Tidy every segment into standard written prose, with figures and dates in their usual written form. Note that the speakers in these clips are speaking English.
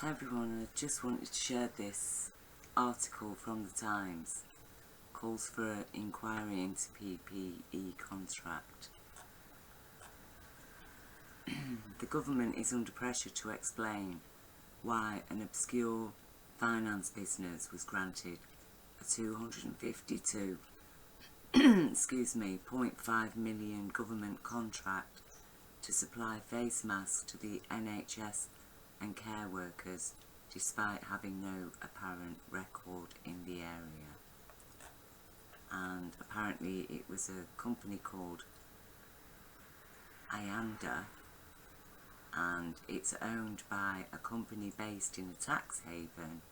Hi everyone, I just wanted to share this article from the Times. Calls for an inquiry into PPE contract. The government is under pressure to explain why an obscure finance business was granted a 252 0.5 million government contract to supply face masks to the NHS and care workers, despite having no apparent record in the area. And apparently it was a company called Ianda, and it's owned by a company based in a tax haven,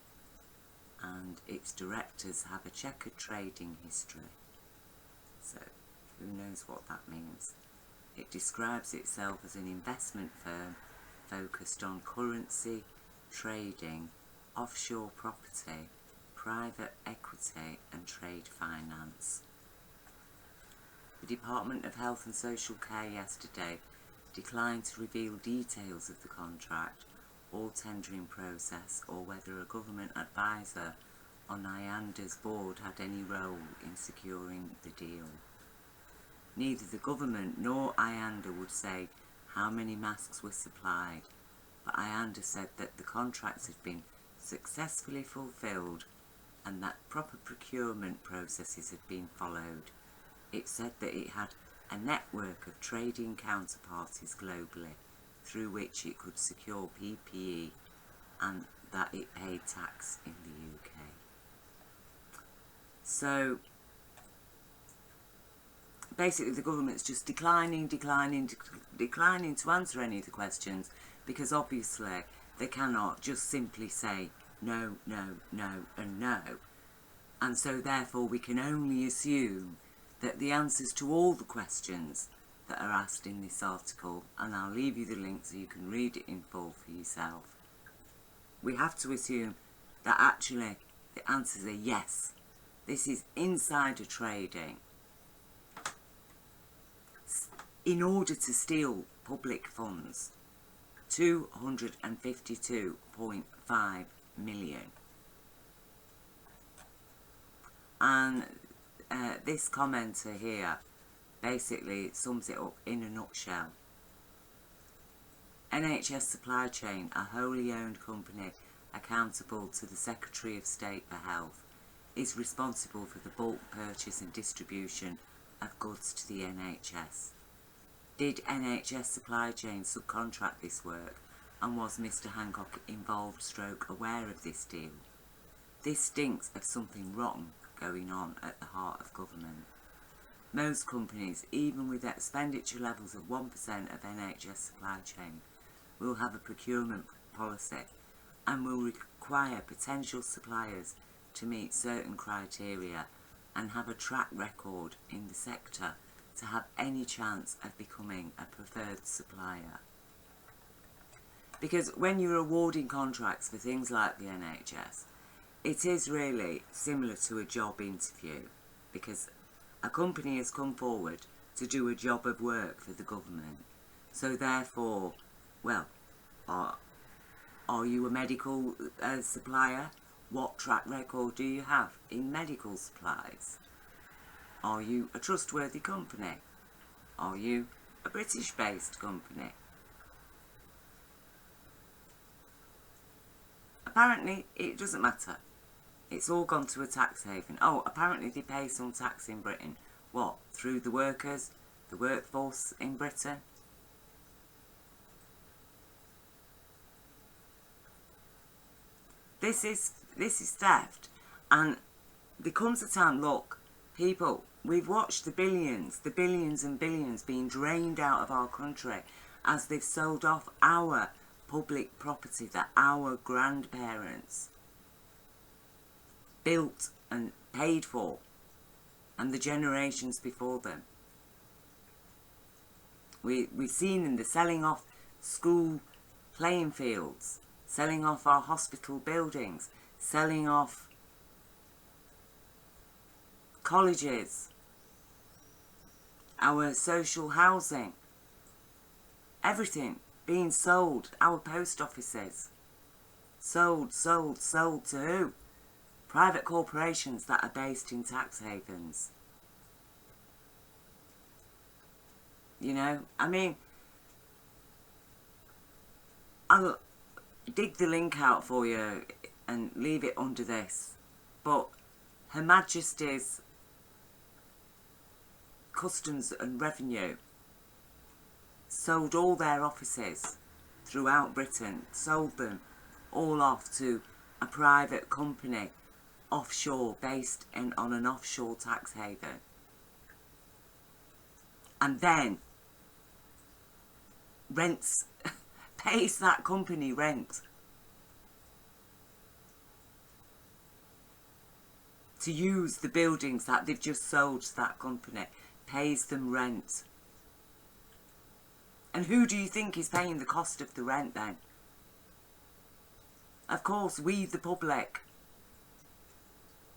and its directors have a checkered trading history. So who knows what that means. It describes itself as an investment firm focused on currency, trading, offshore property, private equity and trade finance. The Department of Health and Social Care yesterday declined to reveal details of the contract or tendering process, or whether a government advisor on Ianda's board had any role in securing the deal. Neither the government nor Ianda would say how many masks were supplied, but Ianda said that the contracts had been successfully fulfilled and that proper procurement processes had been followed. It said that it had a network of trading counterparties globally through which it could secure PPE, and that it paid tax in the UK. So basically the government's just declining to answer any of the questions, because obviously they cannot just simply say no, no, no and no. And so therefore we can only assume that the answers to all the questions that are asked in this article, and I'll leave you the link so you can read it in full for yourself, we have to assume that actually the answers are yes. This is insider trading in order to steal public funds, 252.5 million. And this commenter here basically sums it up in a nutshell. NHS Supply Chain, a wholly owned company accountable to the Secretary of State for Health, is responsible for the bulk purchase and distribution of goods to the NHS. Did NHS Supply Chain subcontract this work, and was Mr Hancock involved / aware of this deal? This stinks of something wrong going on at the heart of government. Most companies, even with expenditure levels of 1% of NHS supply chain, will have a procurement policy and will require potential suppliers to meet certain criteria and have a track record in the sector to have any chance of becoming a preferred supplier. Because when you're awarding contracts for things like the NHS, it is really similar to a job interview, because a company has come forward to do a job of work for the government. So therefore, well, are you a medical supplier? What track record do you have in medical supplies? Are you a trustworthy company? Are you a British-based company? Apparently, it doesn't matter. It's all gone to a tax haven. Oh, apparently they pay some tax in Britain. What? Through the workers, the workforce in Britain? This is theft. And there comes a time, look, people, we've watched the billions and billions being drained out of our country as they've sold off our public property that our grandparents built and paid for, and the generations before them. We've seen them, they're selling off school playing fields, selling off our hospital buildings, selling off colleges, our social housing, everything being sold, our post offices. Sold to who? Private corporations that are based in tax havens. You know, I mean, I'll dig the link out for you and leave it under this. But Her Majesty's Customs and Revenue sold all their offices throughout Britain, sold them all off to a private company offshore, based on an offshore tax haven. And then rents, pays that company rent to use the buildings that they've just sold to that company, pays them rent. And who do you think is paying the cost of the rent then? Of course, we the public.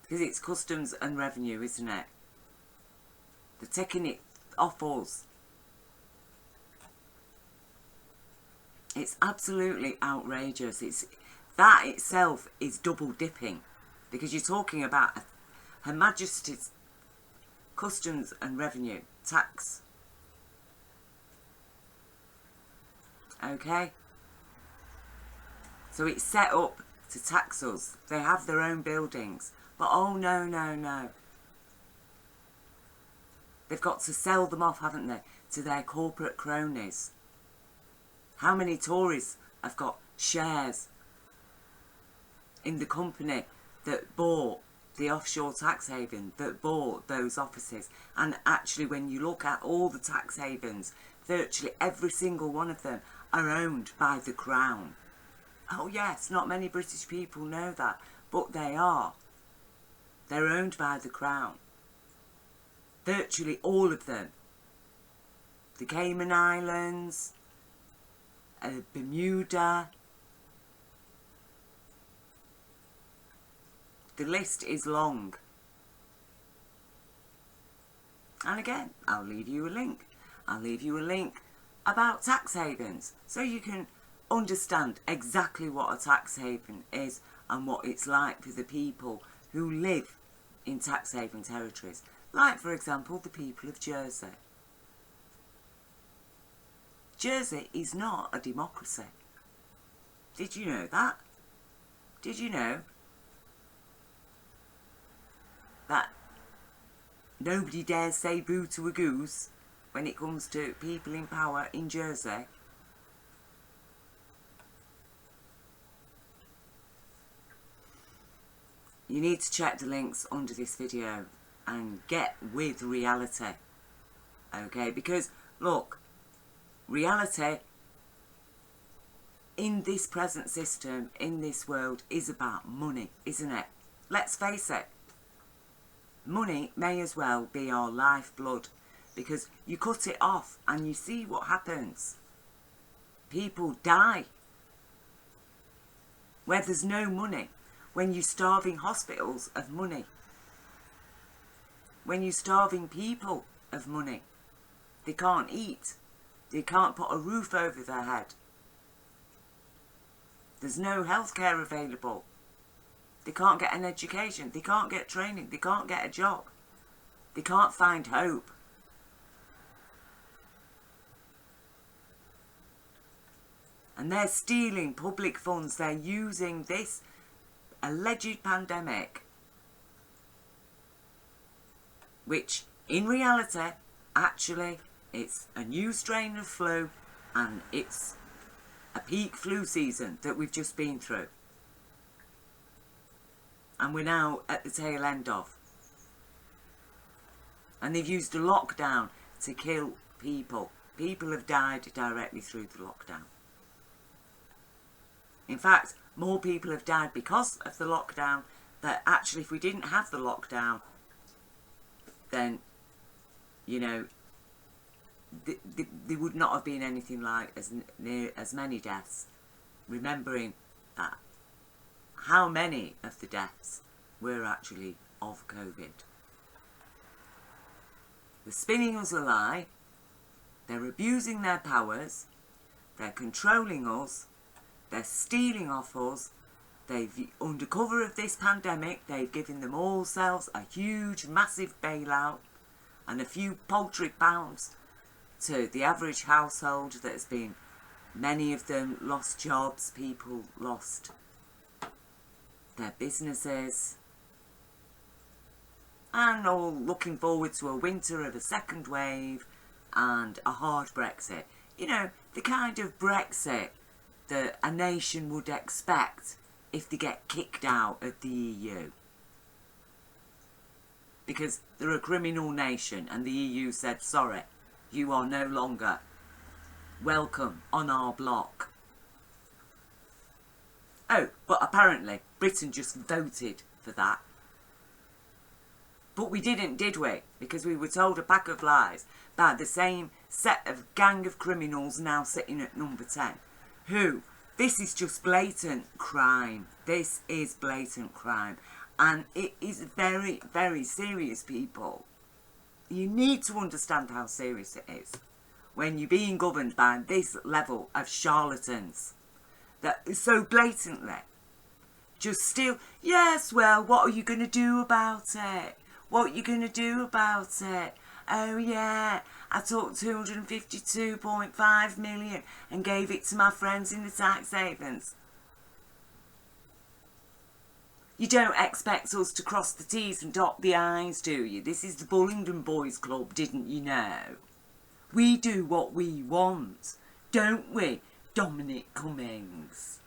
Because it's customs and revenue, isn't it? They're taking it off us. It's absolutely outrageous. That itself is double dipping. Because you're talking about Her Majesty's Customs and Revenue tax. Okay? So it's set up to tax us. They have their own buildings. But oh no, no, no. They've got to sell them off, haven't they, to their corporate cronies. How many Tories have got shares in the company that bought the offshore tax haven, that bought those offices? And actually, when you look at all the tax havens, virtually every single one of them are owned by the Crown. Oh yes, not many British people know that, but they are. They're owned by the Crown. Virtually all of them. The Cayman Islands, Bermuda. The list is long. And again, I'll leave you a link. I'll leave you a link about tax havens so you can understand exactly what a tax haven is and what it's like for the people who live in tax haven territories. Like, for example, the people of Jersey. Jersey is not a democracy. Did you know that? Did you know that nobody dares say boo to a goose when it comes to people in power in Jersey? You need to check the links under this video and get with reality. Okay, because look, reality in this present system, in this world, is about money, isn't it? Let's face it. Money may as well be our lifeblood, because you cut it off and you see what happens. People die where there's no money, when you're starving hospitals of money, when you're starving people of money. They can't eat, they can't put a roof over their head, there's no healthcare available, they can't get an education, they can't get training, they can't get a job, they can't find hope. And they're stealing public funds. They're using this alleged pandemic, which in reality, actually, it's a new strain of flu, and it's a peak flu season that we've just been through. And we're now at the tail end of. And they've used a lockdown to kill people. People have died directly through the lockdown. In fact, more people have died because of the lockdown, that actually if we didn't have the lockdown, then, you know, there would not have been anything like as many deaths. Remembering that how many of the deaths were actually of COVID. They're spinning us a lie, they're abusing their powers, they're controlling us, they're stealing off us, They've, under cover of this pandemic, they've given them all selves a huge, massive bailout and a few paltry pounds to the average household that's been, many of them lost jobs, people lost their businesses, and all looking forward to a winter of a second wave and a hard Brexit. You know, the kind of Brexit that a nation would expect if they get kicked out of the EU. Because they're a criminal nation and the EU said, sorry, you are no longer welcome on our block. Oh, but apparently Britain just voted for that. But we didn't, did we? Because we were told a pack of lies by the same set of gang of criminals now sitting at number 10. Who? This is just blatant crime. This is blatant crime. And it is very, very serious, people. You need to understand how serious it is when you're being governed by this level of charlatans that so blatantly just steal. Yes, well, what are you going to do about it? What are you going to do about it? Oh yeah, I took 252.5 million and gave it to my friends in the tax havens. You don't expect us to cross the T's and dot the I's, do you? This is the Bullingdon Boys Club, didn't you know? We do what we want, don't we, Dominic Cummings?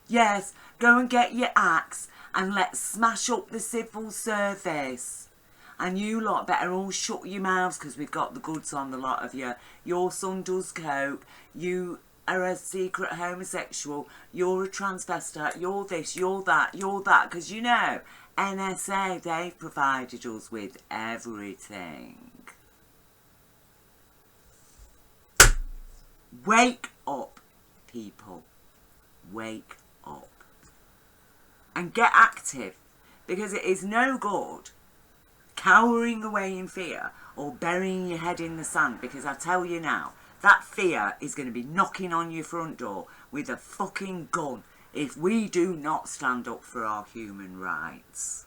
Yes, go and get your axe and let's smash up the civil service. And you lot better all shut your mouths because we've got the goods on the lot of you. Your son does coke, you are a secret homosexual, you're a transvestite, you're this, you're that, because you know, NSA, they've provided us with everything. Wake up, people. Wake up. And get active, because it is no good cowering away in fear or burying your head in the sand, because I tell you now, that fear is going to be knocking on your front door with a fucking gun if we do not stand up for our human rights.